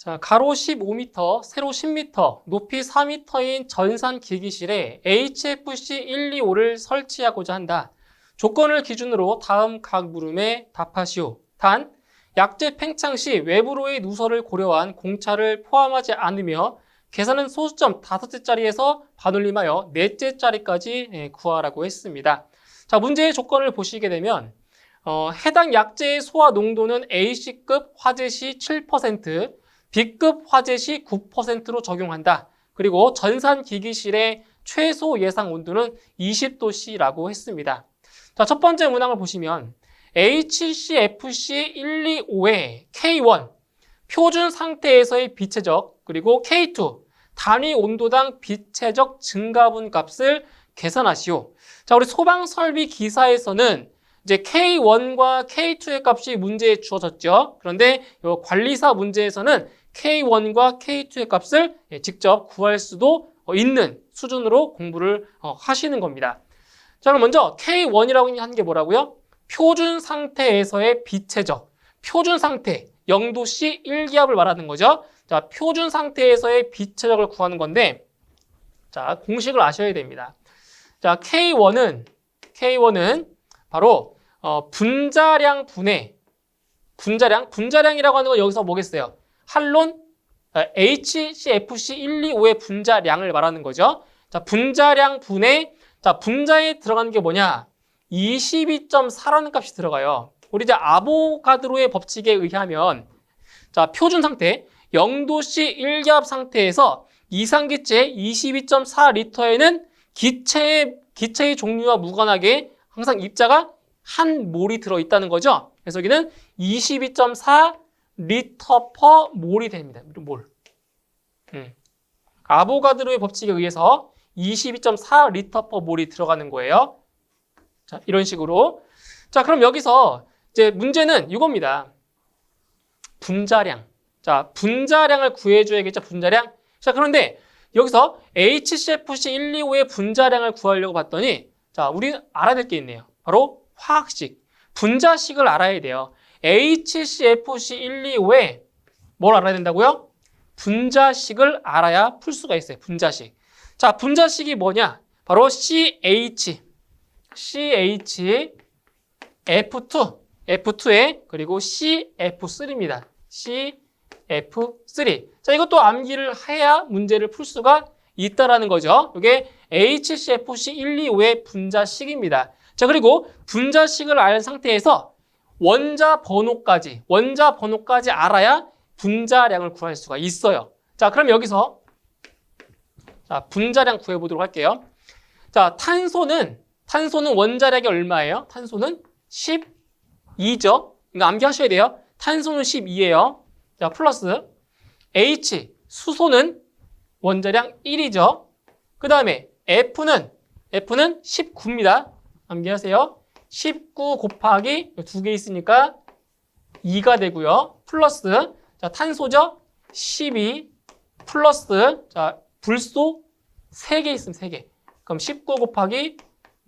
자, 가로 15m, 세로 10m, 높이 4m인 전산 기기실에 HFC 125를 설치하고자 한다. 조건을 기준으로 다음 각 물음에 답하시오. 단, 약제 팽창 시 외부로의 누설을 고려한 공차를 포함하지 않으며 계산은 소수점 5개짜리에서 반올림하여 4개짜리까지 구하라고 했습니다. 자, 문제의 조건을 보시게 되면 해당 약제의 소화 농도는 A씨급 화재 시 7%, B급 화재 시 9%로 적용한다. 그리고 전산 기기실의 최소 예상 온도는 20도씨라고 했습니다. 자, 첫 번째 문항을 보시면 HCFC 125의 K1 표준 상태에서의 비체적 그리고 K2 단위 온도당 비체적 증가분 값을 계산하시오. 자, 우리 소방설비 기사에서는 이제 K1과 K2의 값이 문제에 주어졌죠. 그런데 이 관리사 문제에서는 K1과 K2의 값을 직접 구할 수도 있는 수준으로 공부를 하시는 겁니다. 자, 그럼 먼저 K1이라고 하는 게 뭐라고요? 표준 상태에서의 비체적. 표준 상태, 0도씨 1기압을 말하는 거죠. 자, 표준 상태에서의 비체적을 구하는 건데, 자, 공식을 아셔야 됩니다. 자, K1은 바로 분자량 분의 분자량이라고 하는 건 여기서 뭐겠어요? 한론 HCFC 125의 분자량을 말하는 거죠. 자, 분자량 분의 분자에 들어가는 게 뭐냐? 22.4라는 값이 들어가요. 우리 이제 아보가드로의 법칙에 의하면 자, 표준 상태 0도씨 1기압 상태에서 이상기체 22.4리터에는 기체의 종류와 무관하게 항상 입자가 한 몰이 들어있다는 거죠. 그래서 여기는 22.4 리터 퍼 몰이 됩니다. 몰. 아보가드로의 법칙에 의해서 22.4 리터 퍼 몰이 들어가는 거예요. 자, 이런 식으로. 자, 그럼 여기서 이제 문제는 이겁니다. 분자량. 자, 분자량을 구해줘야겠죠, 분자량. 자, 그런데 여기서 HCFC 125의 분자량을 구하려고 봤더니 자, 우리는 알아야 될 게 있네요. 바로 화학식. 분자식을 알아야 돼요. HCFC 125에 뭘 알아야 된다고요? 분자식을 알아야 풀 수가 있어요. 분자식. 자, 분자식이 뭐냐? 바로 CH, F2에 그리고 CF3입니다. CF3. 자, 이것도 암기를 해야 문제를 풀 수가 있다라는 거죠. 이게 HCFC 125의 분자식입니다. 자, 그리고 분자식을 알 상태에서 원자 번호까지 알아야 분자량을 구할 수가 있어요. 자, 그럼 여기서 자, 분자량 구해보도록 할게요. 자, 탄소는 원자량이 얼마예요? 탄소는 12죠. 이거 암기하셔야 돼요. 탄소는 12예요. 자, 플러스 H, 수소는 원자량 1이죠. 그 다음에 F는 19입니다. 암기하세요. 19 곱하기 2개 있으니까 2가 되고요. 플러스 자, 탄소죠? 12 플러스 자, 불소 3개 있으면 3개. 그럼 19 곱하기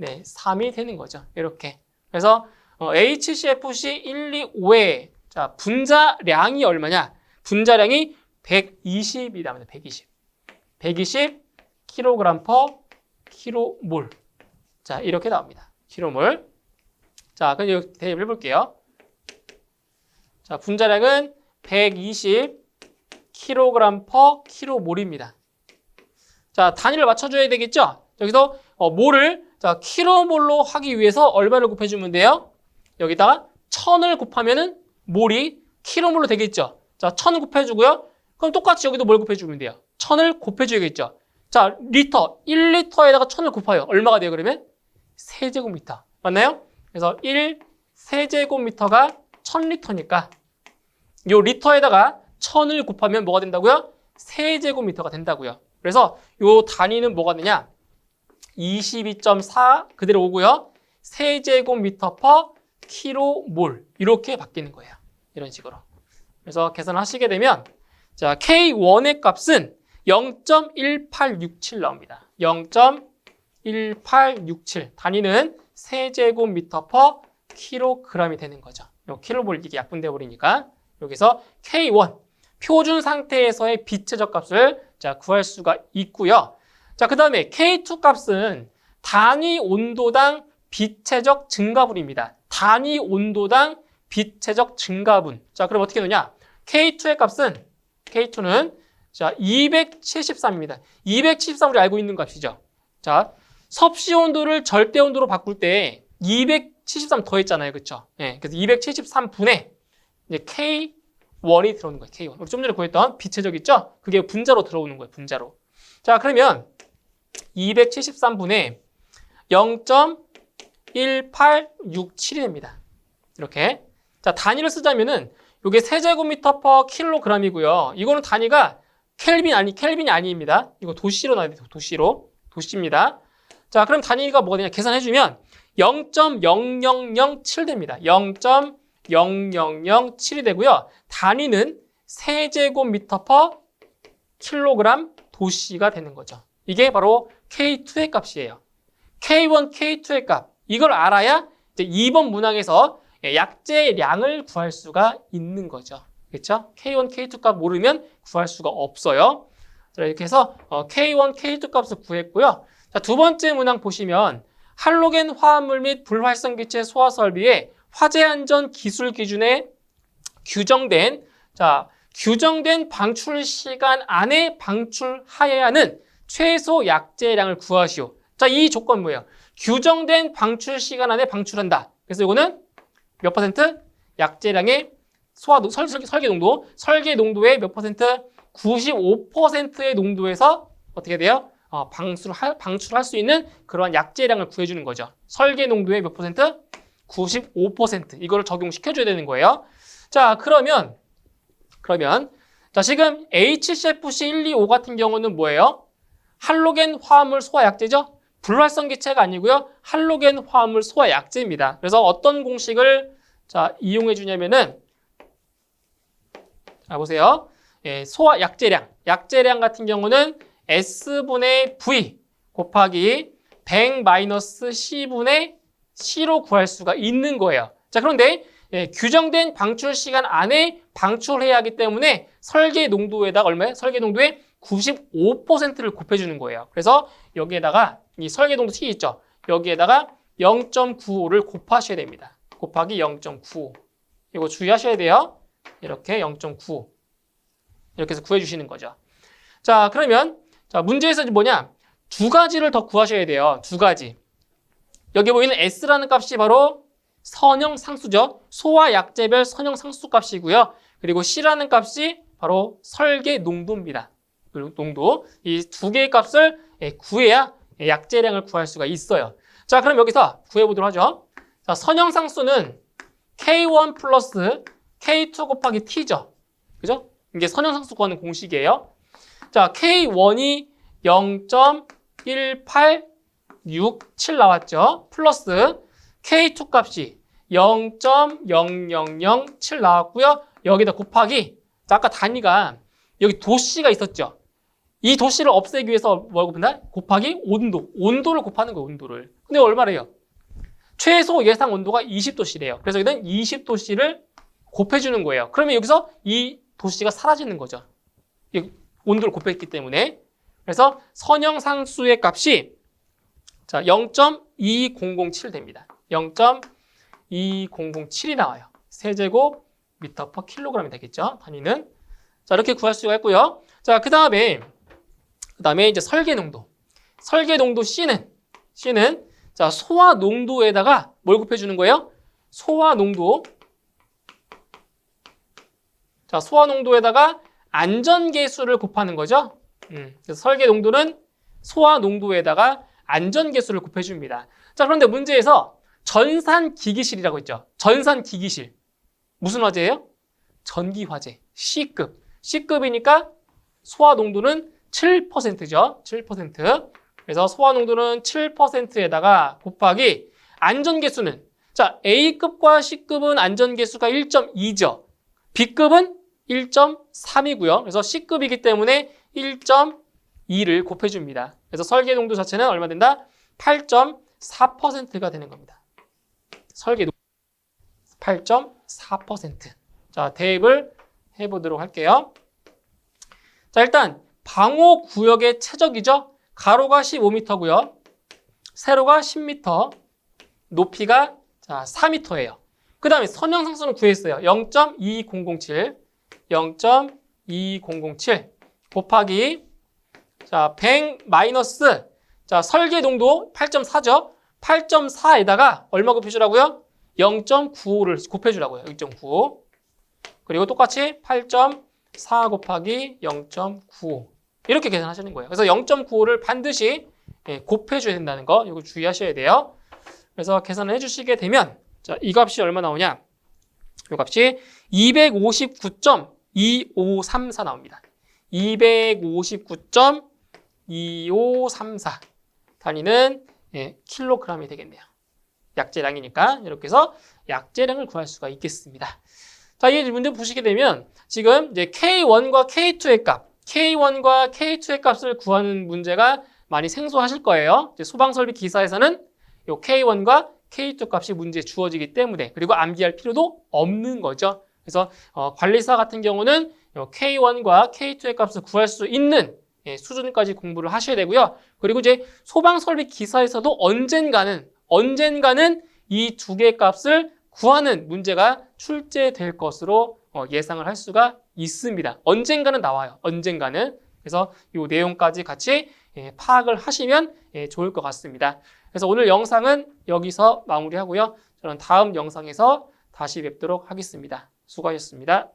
3이 되는 거죠. 이렇게. 그래서 HCFC 125의 자, 분자량이 얼마냐? 분자량이 120이랍니다. 120 kg per kmol. 자, 이렇게 나옵니다. kmol. 자, 그럼 대입을 해볼게요. 자, 분자량은 120 kg per kmol입니다. 자, 단위를 맞춰줘야 되겠죠? 여기서 몰을 자, kmol로 하기 위해서 얼마를 곱해주면 돼요? 여기다가 1000을 곱하면은 몰이 kmol로 되겠죠? 자, 1000 곱해주고요. 그럼 똑같이 여기도 뭘 곱해주면 돼요? 1000을 곱해줘야겠죠? 자, 리터, 1리터에다가 1000을 곱해요. 얼마가 돼요, 그러면? 세제곱미터. 맞나요? 그래서 1세제곱미터가 1000리터니까 요 리터에다가 1000을 곱하면 뭐가 된다고요? 세제곱미터가 된다고요. 그래서 요 단위는 뭐가 되냐? 22.4 그대로 오고요. 세제곱미터 퍼 킬로몰 이렇게 바뀌는 거예요. 이런 식으로. 그래서 계산하시게 되면 자, K1의 값은 0.1867 나옵니다. 0.1867 단위는 세제곱미터 퍼 킬로그램이 되는 거죠. 요 킬로몰 이게 약분돼 버리니까 여기서 K1 표준 상태에서의 빛 최저값을 자, 구할 수가 있고요. 자, 그 다음에 K2 값은 단위 온도당 빛 최적 증가분입니다. 단위 온도당 빛 최적 증가분. 자, 그럼 어떻게 되느냐? K2의 값은 K2는 자, 273입니다. 273 우리 알고 있는 값이죠. 자, 섭씨 온도를 절대 온도로 바꿀 때 273 더했잖아요. 그렇죠? 네, 그래서 273분의 이제 K1이 들어오는 거예요. K1. 우리 좀 전에 구했던 빛 최적 있죠? 그게 분자로 들어오는 거예요. 분자로. 자, 그러면 273분의 0.1867이 됩니다. 이렇게. 자, 단위를 쓰자면은 이게 세제곱미터 퍼 킬로그램이고요. 이거는 단위가 켈빈이 아닙니다. 이거 도시로 나와야 돼요. 도시입니다. 자, 그럼 단위가 뭐가 되냐? 계산해주면 0.0007 됩니다. 0.0007이 되고요. 단위는 세제곱미터 퍼 킬로그램 도시가 되는 거죠. 이게 바로 K2의 값이에요. K1, K2의 값. 이걸 알아야 이제 2번 문항에서 약제량을 구할 수가 있는 거죠. 그렇죠? K1, K2 값 모르면 구할 수가 없어요. 자, 이렇게 해서 K1, K2 값을 구했고요. 자, 두 번째 문항 보시면 할로겐 화합물 및 불활성기체 소화 설비의 화재 안전 기술 기준에 규정된 방출 시간 안에 방출하여야 하는 최소 약제량을 구하시오. 자, 이 조건 뭐예요? 규정된 방출 시간 안에 방출한다. 그래서 이거는 몇 퍼센트? 약제량의 설계 농도의 몇 퍼센트? 95%의 농도에서 어떻게 돼요? 방출할 수 있는 그러한 약제량을 구해주는 거죠. 설계 농도의 몇 퍼센트? 95%. 이거를 적용시켜줘야 되는 거예요. 자, 그러면 자, 지금 HCFC125 같은 경우는 뭐예요? 할로겐 화합물 소화 약제죠? 불활성 기체가 아니고요. 할로겐 화합물 소화 약제입니다. 그래서 어떤 공식을 자, 이용해 주냐면은 자, 보세요. 소화 약제량 같은 경우는 S분의 V 곱하기 100-C분의 C로 구할 수가 있는 거예요. 자, 그런데 규정된 방출 시간 안에 방출해야 하기 때문에 설계 농도에다가 얼마예요? 설계 농도의 95%를 곱해주는 거예요. 그래서 여기에다가 이 설계 농도 T 있죠? 여기에다가 0.95를 곱하셔야 됩니다. 곱하기 0.95. 이거 주의하셔야 돼요. 이렇게 0.95. 이렇게 해서 구해주시는 거죠. 자, 그러면 자, 문제에서 뭐냐? 두 가지를 더 구하셔야 돼요. 두 가지. 여기 보이는 S라는 값이 바로 선형상수죠. 소화 약제별 선형상수 값이고요. 그리고 C라는 값이 바로 설계 농도입니다. 농도. 이 두 개의 값을 구해야 약제량을 구할 수가 있어요. 자, 그럼 여기서 구해보도록 하죠. 자, 선형상수는 K1 플러스 K2 곱하기 T죠. 그죠? 이게 선형상수 구하는 공식이에요. 자, K1이 0.1867 나왔죠. 플러스 K2 값이 0.0007 나왔고요. 여기다 곱하기, 자, 아까 단위가 여기 도씨가 있었죠. 이 도씨를 없애기 위해서 뭐라고 본다? 곱하기 온도를 곱하는 거예요. 온도를. 근데 얼마래요? 최소 예상 온도가 20도씨래요. 그래서 여기는 20도씨를 곱해주는 거예요. 그러면 여기서 이 도씨가 사라지는 거죠. 온도를 곱했기 때문에. 그래서 선형상수의 값이 자, 0.2007 됩니다. 0.2007이 나와요. 세제곱 미터 퍼 킬로그램이 되겠죠. 단위는. 자, 이렇게 구할 수가 있고요. 자, 그 다음에 이제 설계 농도. 설계 농도 C는 자, 소화 농도에다가 뭘 곱해주는 거예요? 소화 농도. 자, 소화 농도에다가 안전계수를 곱하는 거죠. 그래서 설계 농도는 소화 농도에다가 안전계수를 곱해줍니다. 자, 그런데 문제에서 전산기기실이라고 있죠. 전산기기실. 무슨 화재예요? 전기화재. C급. C급이니까 소화 농도는 7%죠. 7%. 그래서 소화 농도는 7%에다가 곱하기 안전계수는 자, A급과 C급은 안전계수가 1.2죠. B급은 1.3이고요. 그래서 C급이기 때문에 1.2를 곱해줍니다. 그래서 설계 농도 자체는 얼마 된다? 8.4%가 되는 겁니다. 설계 농도 8.4%. 자, 대입을 해보도록 할게요. 자, 일단 방호 구역의 최적이죠. 가로가 15m고요. 세로가 10m, 높이가 자 4m예요. 그 다음에 선형상수는 구했어요. 0.2007, 0.2007 곱하기 자 100 마이너스 자 설계동도 8.4죠. 8.4에다가 얼마 곱해주라고요? 0.95를 곱해주라고요. 0.95. 그리고 똑같이 8.4 곱하기 0.95 이렇게 계산하시는 거예요. 그래서 0.95를 반드시 곱해줘야 된다는 거 이거 주의하셔야 돼요. 그래서 계산을 해주시게 되면 자, 이 값이 얼마 나오냐? 이 값이 259.2534 나옵니다. 259.2534 단위는 킬로그램이 되겠네요. 약재량이니까 이렇게 해서 약재량을 구할 수가 있겠습니다. 자, 이 문제 보시게 되면 지금 이제 K1과 K2의 값, K1과 K2의 값을 구하는 문제가 많이 생소하실 거예요. 이제 소방설비 기사에서는 요 K1과 K2 값이 문제에 주어지기 때문에 그리고 암기할 필요도 없는 거죠. 그래서 관리사 같은 경우는 요 K1과 K2의 값을 구할 수 있는 수준까지 공부를 하셔야 되고요. 그리고 이제 소방설비 기사에서도 언젠가는 이 두 개의 값을 구하는 문제가 출제될 것으로 예상을 할 수가 있습니다. 언젠가는 나와요. 언젠가는. 그래서 이 내용까지 같이 파악을 하시면 좋을 것 같습니다. 그래서 오늘 영상은 여기서 마무리하고요. 저는 다음 영상에서 다시 뵙도록 하겠습니다. 수고하셨습니다.